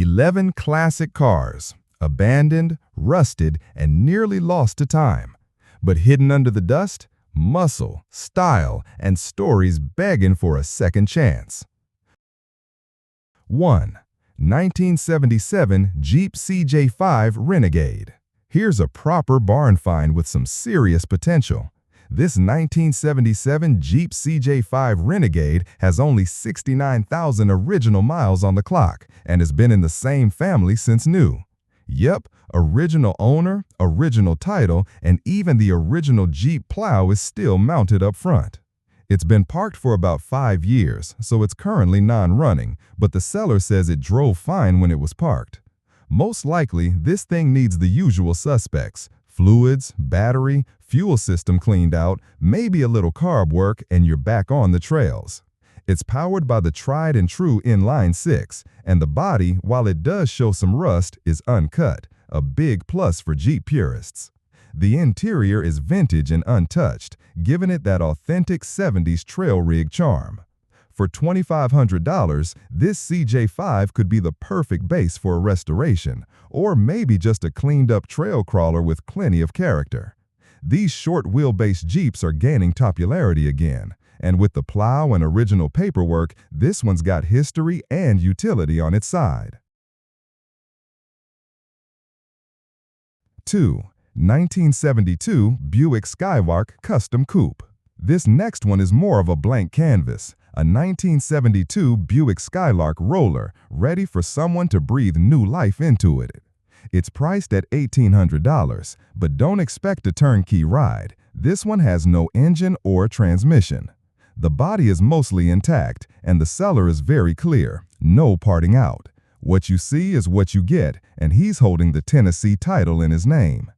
11 classic cars, abandoned, rusted, and nearly lost to time. But hidden under the dust, muscle, style, and stories begging for a second chance. 1. 1977 Jeep CJ5 Renegade. Here's a proper barn find with some serious potential. This 1977 Jeep CJ5 Renegade has only 69,000 original miles on the clock and has been in the same family since new. Yep, original owner, original title, and even the original Jeep plow is still mounted up front. It's been parked for about 5 years, so it's currently non-running, but the seller says it drove fine when it was parked. Most likely, this thing needs the usual suspects: fluids, battery, fuel system cleaned out, maybe a little carb work, and you're back on the trails. It's powered by the tried and true inline 6, and the body, while it does show some rust, is uncut, a big plus for Jeep purists. The interior is vintage and untouched, giving it that authentic 70s trail rig charm. For $2,500, this CJ5 could be the perfect base for a restoration, or maybe just a cleaned-up trail crawler with plenty of character. These short-wheelbase Jeeps are gaining popularity again, and with the plow and original paperwork, this one's got history and utility on its side. 2. 1972 Buick Skylark Custom Coupe. This next one is more of a blank canvas, a 1972 Buick Skylark roller, ready for someone to breathe new life into it. It's priced at $1,800, but don't expect a turnkey ride. This one has no engine or transmission. The body is mostly intact, and the seller is very clear: no parting out. What you see is what you get, and he's holding the Tennessee title in his name.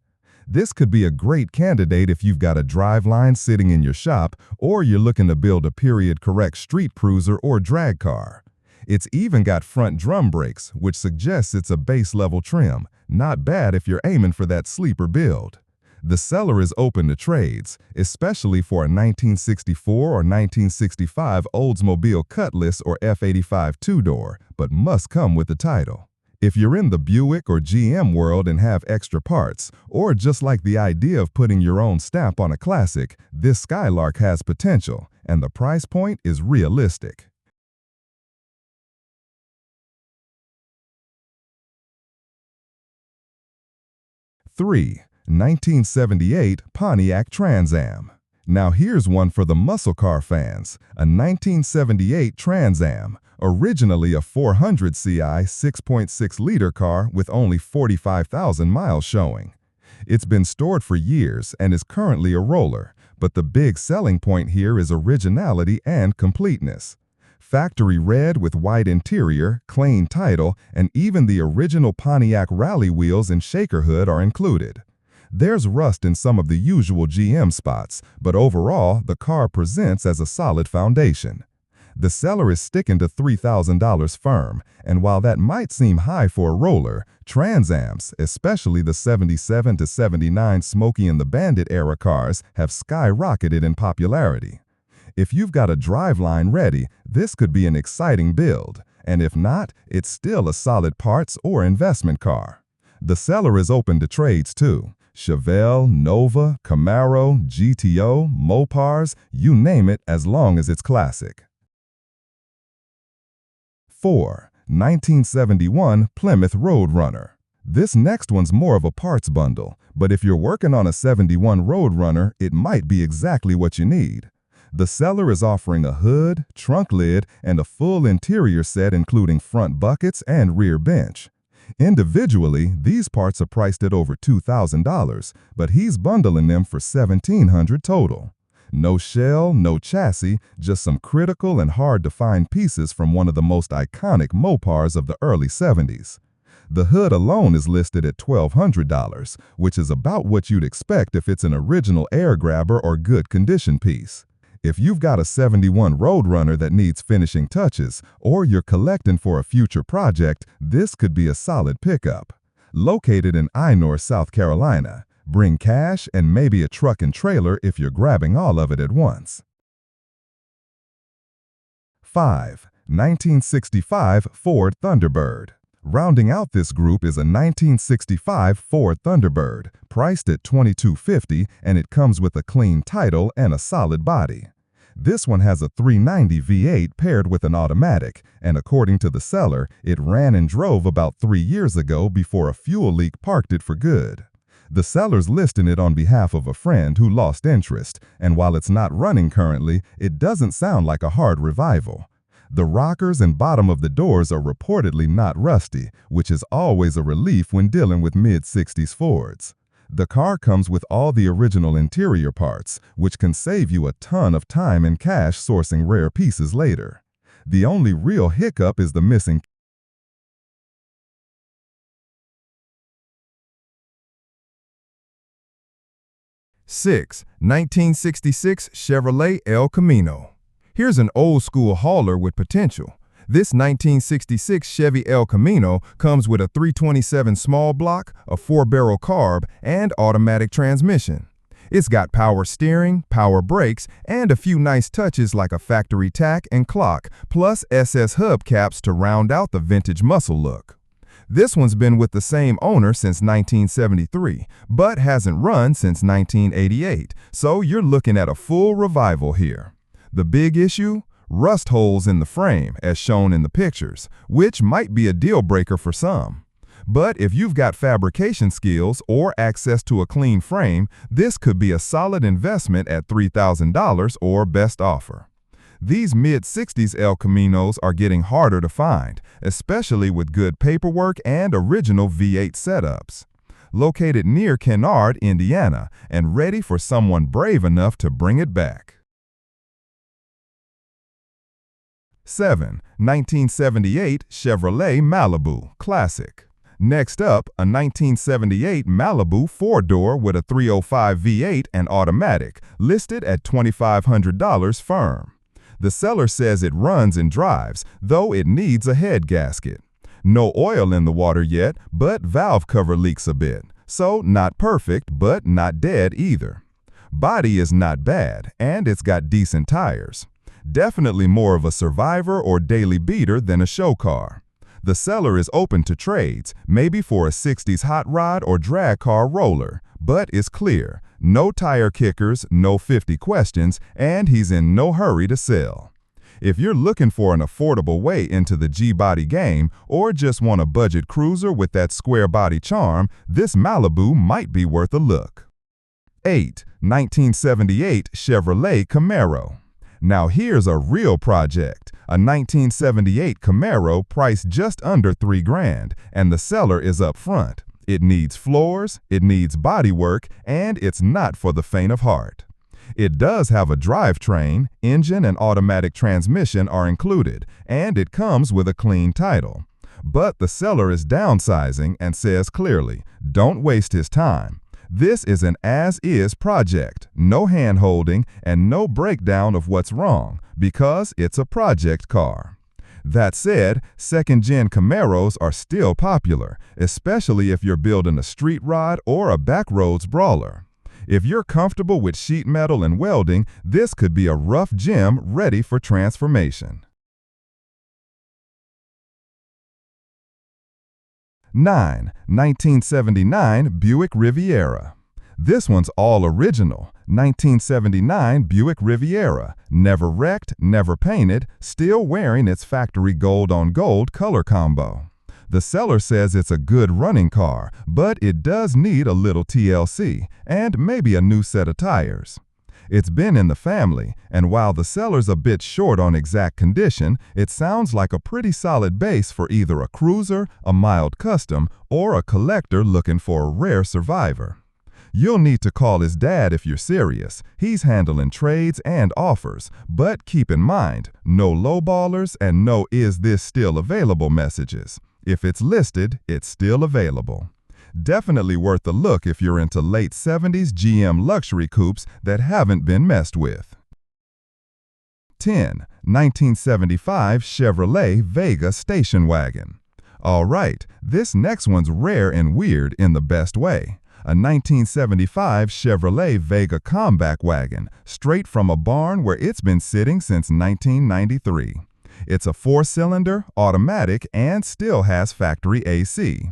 This could be a great candidate if you've got a driveline sitting in your shop, or you're looking to build a period-correct street cruiser or drag car. It's even got front drum brakes, which suggests it's a base-level trim. Not bad if you're aiming for that sleeper build. The seller is open to trades, especially for a 1964 or 1965 Oldsmobile Cutlass or F85 two-door, but must come with the title. If you're in the Buick or GM world and have extra parts, or just like the idea of putting your own stamp on a classic, this Skylark has potential, and the price point is realistic. 3. 1978 Pontiac Trans Am. Now here's one for the muscle car fans, a 1978 Trans Am, originally a 400 CI 6.6-liter car with only 45,000 miles showing. It's been stored for years and is currently a roller, but the big selling point here is originality and completeness. Factory red with white interior, clean title, and even the original Pontiac rally wheels and shaker hood are included. There's rust in some of the usual GM spots, but overall, the car presents as a solid foundation. The seller is sticking to $3,000 firm, and while that might seem high for a roller, Trans Ams, especially the 77 to 79 Smokey and the Bandit era cars, have skyrocketed in popularity. If you've got a driveline ready, this could be an exciting build, and if not, it's still a solid parts or investment car. The seller is open to trades too. Chevelle, Nova, Camaro, GTO, Mopars, you name it, as long as it's classic. 4. 1971 Plymouth Roadrunner. This next one's more of a parts bundle, but if you're working on a 71 Roadrunner, it might be exactly what you need. The seller is offering a hood, trunk lid, and a full interior set including front buckets and rear bench. Individually, these parts are priced at over $2,000, but he's bundling them for $1,700 total. No shell, no chassis, just some critical and hard-to-find pieces from one of the most iconic Mopars of the early 70s. The hood alone is listed at $1,200, which is about what you'd expect if it's an original air grabber or good condition piece. If you've got a 71 Roadrunner that needs finishing touches, or you're collecting for a future project, this could be a solid pickup. Located in Inor, South Carolina, bring cash and maybe a truck and trailer if you're grabbing all of it at once. 5. 1965 Ford Thunderbird. Rounding out this group is a 1965 Ford Thunderbird, priced at $2,250, and it comes with a clean title and a solid body. This one has a 390 V8 paired with an automatic, and according to the seller, it ran and drove about 3 years ago before a fuel leak parked it for good. The seller's listing it on behalf of a friend who lost interest, and while it's not running currently, it doesn't sound like a hard revival. The rockers and bottom of the doors are reportedly not rusty, which is always a relief when dealing with mid-60s Fords. The car comes with all the original interior parts, which can save you a ton of time and cash sourcing rare pieces later. The only real hiccup is the missing 6. 1966 Chevrolet El Camino. Here's an old-school hauler with potential. This 1966 Chevy El Camino comes with a 327 small block, a 4-barrel carb, and automatic transmission. It's got power steering, power brakes, and a few nice touches like a factory tack and clock, plus SS hubcaps to round out the vintage muscle look. This one's been with the same owner since 1973, but hasn't run since 1988, so you're looking at a full revival here. The big issue? Rust holes in the frame, as shown in the pictures, which might be a deal breaker for some. But if you've got fabrication skills or access to a clean frame, this could be a solid investment at $3,000 or best offer. These mid-60s El Caminos are getting harder to find, especially with good paperwork and original V8 setups. Located near Kennard, Indiana, and ready for someone brave enough to bring it back. 7. 1978 Chevrolet Malibu Classic. Next up, a 1978 Malibu 4-door with a 305 V8 and automatic, listed at $2,500 firm. The seller says it runs and drives, though it needs a head gasket. No oil in the water yet, but valve cover leaks a bit, so not perfect, but not dead either. Body is not bad, and it's got decent tires. Definitely more of a survivor or daily beater than a show car. The seller is open to trades, maybe for a 60s hot rod or drag car roller, but it's clear, no tire kickers, no 50 questions, and he's in no hurry to sell. If you're looking for an affordable way into the G-body game or just want a budget cruiser with that square body charm, this Malibu might be worth a look. 8. 1978 Chevrolet Camaro. Now here's a real project, a 1978 Camaro priced just under $3,000, and the seller is up front. It needs floors, it needs bodywork, and it's not for the faint of heart. It does have a drivetrain, engine and automatic transmission are included, and it comes with a clean title. But the seller is downsizing and says clearly, don't waste his time. This is an as-is project, no hand-holding and no breakdown of what's wrong, because it's a project car. That said, second-gen Camaros are still popular, especially if you're building a street rod or a backroads brawler. If you're comfortable with sheet metal and welding, this could be a rough gem ready for transformation. 9. 1979 Buick Riviera. This one's all original, 1979 Buick Riviera, never wrecked, never painted, still wearing its factory gold-on-gold color combo. The seller says it's a good running car, but it does need a little TLC and maybe a new set of tires. It's been in the family, and while the seller's a bit short on exact condition, it sounds like a pretty solid base for either a cruiser, a mild custom, or a collector looking for a rare survivor. You'll need to call his dad if you're serious. He's handling trades and offers, but keep in mind, no lowballers and no "is this still available" messages. If it's listed, it's still available. Definitely worth a look if you're into late 70s GM luxury coupes that haven't been messed with. 10. 1975 Chevrolet Vega Station Wagon. All right, this next one's rare and weird in the best way. A 1975 Chevrolet Vega Comeback wagon, straight from a barn where it's been sitting since 1993. It's a 4-cylinder, automatic, and still has factory AC.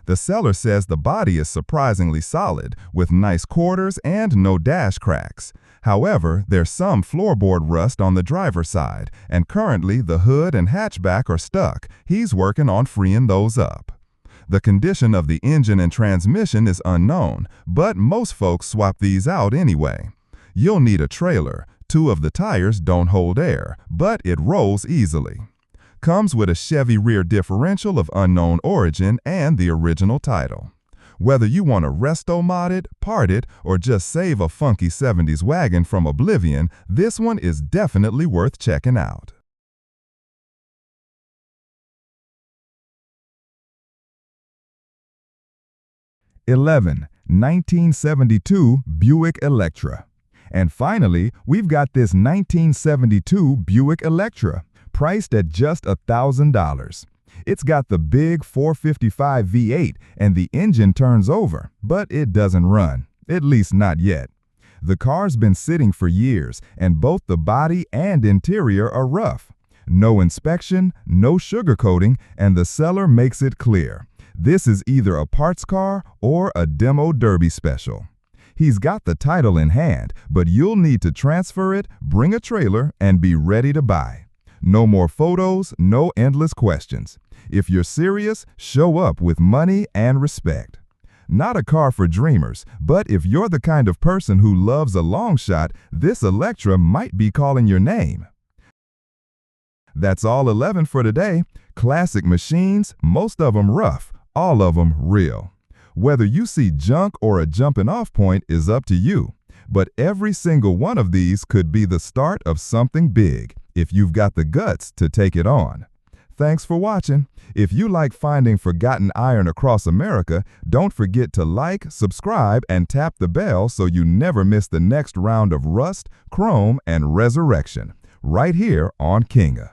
The seller says the body is surprisingly solid, with nice quarters and no dash cracks. However, there's some floorboard rust on the driver's side, and currently the hood and hatchback are stuck. He's working on freeing those up. The condition of the engine and transmission is unknown, but most folks swap these out anyway. You'll need a trailer. 2 of the tires don't hold air, but it rolls easily. Comes with a Chevy rear differential of unknown origin and the original title. Whether you want to resto mod it, part it, or just save a funky 70s wagon from oblivion, this one is definitely worth checking out. 11. 1972 Buick Electra. And finally, we've got this 1972 Buick Electra, priced at just $1,000. It's got the big 455 V8 and the engine turns over, but it doesn't run, at least not yet. The car's been sitting for years, and both the body and interior are rough. No inspection, no sugarcoating, and the seller makes it clear. This is either a parts car or a demo derby special. He's got the title in hand, but you'll need to transfer it, bring a trailer, and be ready to buy. No more photos, no endless questions. If you're serious, show up with money and respect. Not a car for dreamers, but if you're the kind of person who loves a long shot, this Electra might be calling your name. That's all 11 for today. Classic machines, most of them rough, all of them real. Whether you see junk or a jumping off point is up to you, but every single one of these could be the start of something big if you've got the guts to take it on. Thanks for watching. If you like finding forgotten iron across America, don't forget to like, subscribe, and tap the bell so you never miss the next round of rust, chrome, and resurrection, right here on Kinga.